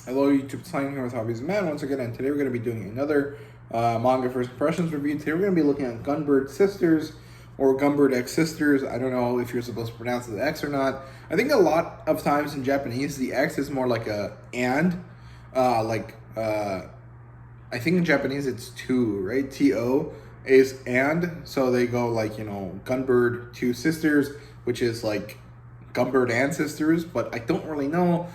Hello YouTube, Signing here with Hobbies Man once again, and today we're going to be doing another manga first impressions review. Today we're going to be looking at Gunbured Sisters, or Gunbured X Sisters. I don't know if you're supposed to pronounce the X or not. I think a lot of times in Japanese, the X is more like a and. I think in Japanese it's two, right? T-O is and, so they go like, Gunbured Two Sisters, which is like Gunbured Ancestors, but I don't really know.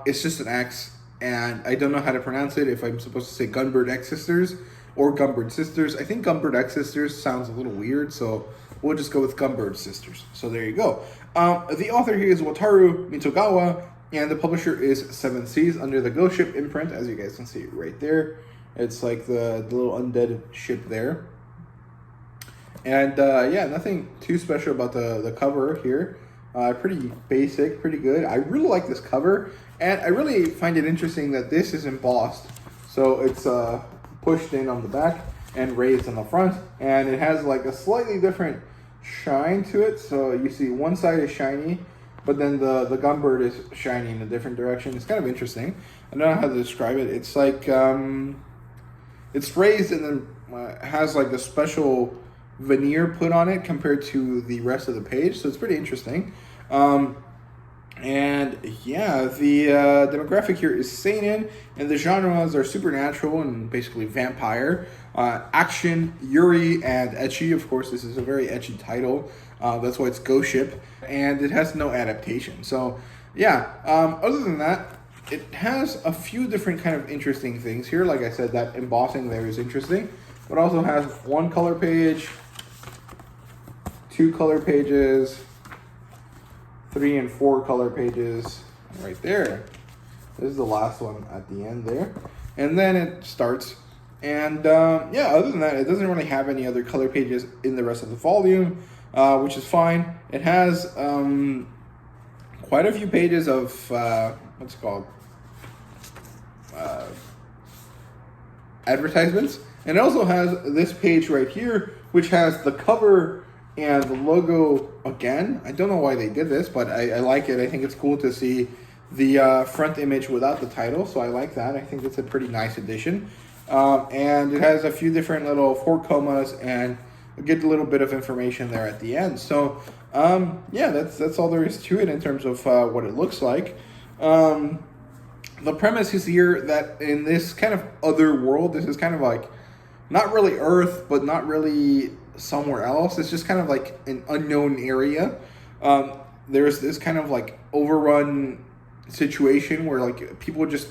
It's just an X, and I don't know how to pronounce it, if I'm supposed to say Gunbured X Sisters or Gunbured Sisters. I think Gunbured X Sisters sounds a little weird, so we'll just go with Gunbured Sisters. So there you go. The author here is Wataru Mitogawa, and the publisher is Seven Seas under the Ghost Ship imprint, as you guys can see right there. It's like the little undead ship there. And yeah, nothing too special about the cover here. Pretty basic, pretty good. I really like this cover, and I really find it interesting that this is embossed. So it's pushed in on the back and raised on the front, and it has like a slightly different shine to it. So you see one side is shiny, but then the Gunbured is shiny in a different direction. It's kind of interesting. I don't know how to describe it. It's like it's raised and then has like a special veneer put on it compared to the rest of the page, so it's pretty interesting. And yeah, the demographic here is seinen, and the genres are supernatural and basically vampire, action, yuri, and ecchi. Of course, this is a very ecchi title. That's why it's Ghost Ship, and it has no adaptation. So yeah, other than that, it has a few different kind of interesting things here. Like I said, that embossing there is interesting, but also has one color page, two color pages, 3 and 4 color pages right there. This is the last one at the end there. And then it starts. And yeah, other than that, it doesn't really have any other color pages in the rest of the volume, which is fine. It has quite a few pages of, what's it called? Advertisements. And it also has this page right here, which has the cover and the logo again. I don't know why they did this, but I like it. I think it's cool to see the front image without the title, so I like that. I think it's a pretty nice addition. And it has a few different little 4 comas, and we get a little bit of information there at the end. So yeah, that's all there is to it in terms of what it looks like. The premise is here that in this kind of other world, this is kind of like not really Earth, but not really somewhere else. It's just kind of like an unknown area. There's this kind of like overrun situation where like people just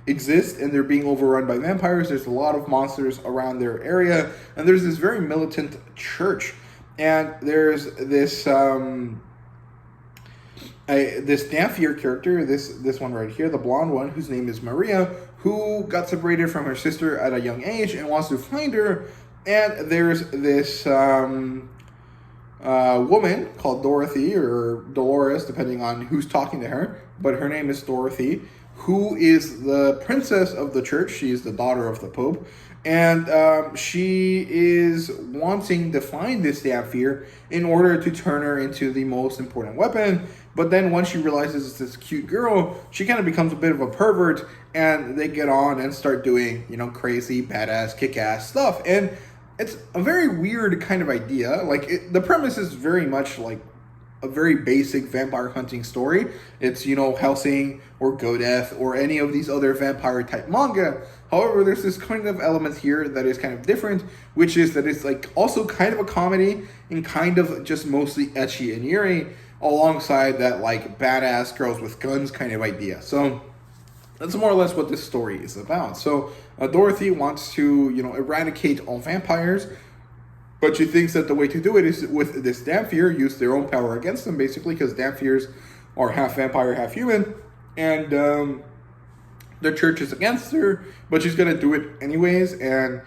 exist and they're being overrun by vampires. There's a lot of monsters around their area, and there's this very militant church, and there's this this Dampier character, this one right here, the blonde one, whose name is Maria, who got separated from her sister at a young age and wants to find her. And there's this woman called Dorothy, or Dolores, depending on who's talking to her, but her name is Dorothy, who is the princess of the church. She is the daughter of the Pope, and she is wanting to find this Dampier in order to turn her into the most important weapon. But then once she realizes it's this cute girl, she kind of becomes a bit of a pervert, and they get on and start doing, crazy, badass, kick-ass stuff. And it's a very weird kind of idea. Like, the premise is very much like a very basic vampire hunting story. It's, Hellsing or Godeth or any of these other vampire type manga. However, there's this kind of element here that is kind of different, which is that it's like also kind of a comedy and kind of just mostly ecchi and yuri, alongside that like badass girls with guns kind of idea. So that's more or less what this story is about. So Dorothy wants to, eradicate all vampires, but she thinks that the way to do it is with this Dampier, use their own power against them, basically, because Dampiers are half vampire, half human, and the church is against her, but she's going to do it anyways, and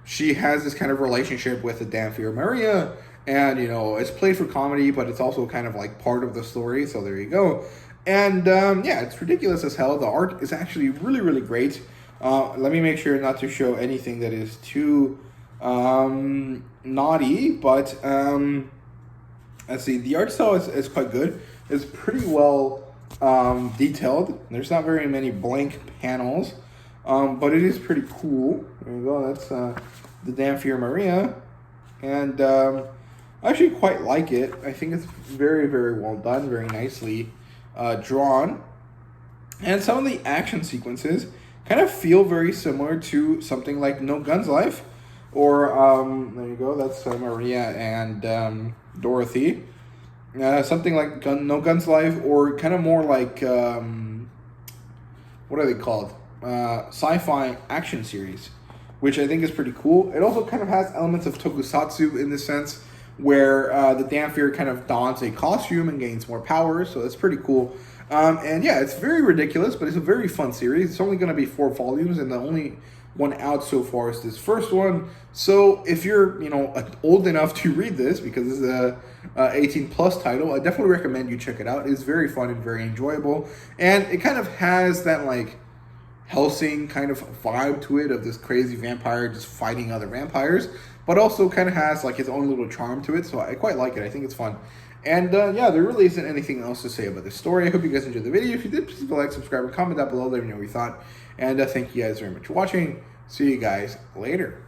she has this kind of relationship with the Dampier Maria, and, it's played for comedy, but it's also kind of like part of the story, so there you go. And yeah, it's ridiculous as hell. The art is actually really, really great. Let me make sure not to show anything that is too naughty, but let's see. The art style is quite good. It's pretty well detailed. There's not very many blank panels, but it is pretty cool. There you go. That's the Dampier Maria, and I actually quite like it. I think it's very, very well done, very nicely drawn, and some of the action sequences kind of feel very similar to something like No Guns Life, or there you go. That's Maria and Dorothy. Something like No Guns Life, or kind of more like, what are they called? Sci-fi action series, which I think is pretty cool. It also kind of has elements of tokusatsu in the sense where the Dampier kind of dons a costume and gains more power, so that's pretty cool. And yeah, it's very ridiculous, but it's a very fun series. It's only going to be 4 volumes, and the only one out so far is this first one. So if you're, old enough to read this, because this is a 18 plus title, I definitely recommend you check it out. It's very fun and very enjoyable, and it kind of has that like Hellsing kind of vibe to it, of this crazy vampire just fighting other vampires, but also kind of has like its own little charm to it. So I quite like it. I think it's fun. And yeah, there really isn't anything else to say about this story. I hope you guys enjoyed the video. If you did, please leave a like, subscribe, and comment down below. Let me know what you thought. And thank you guys very much for watching. See you guys later.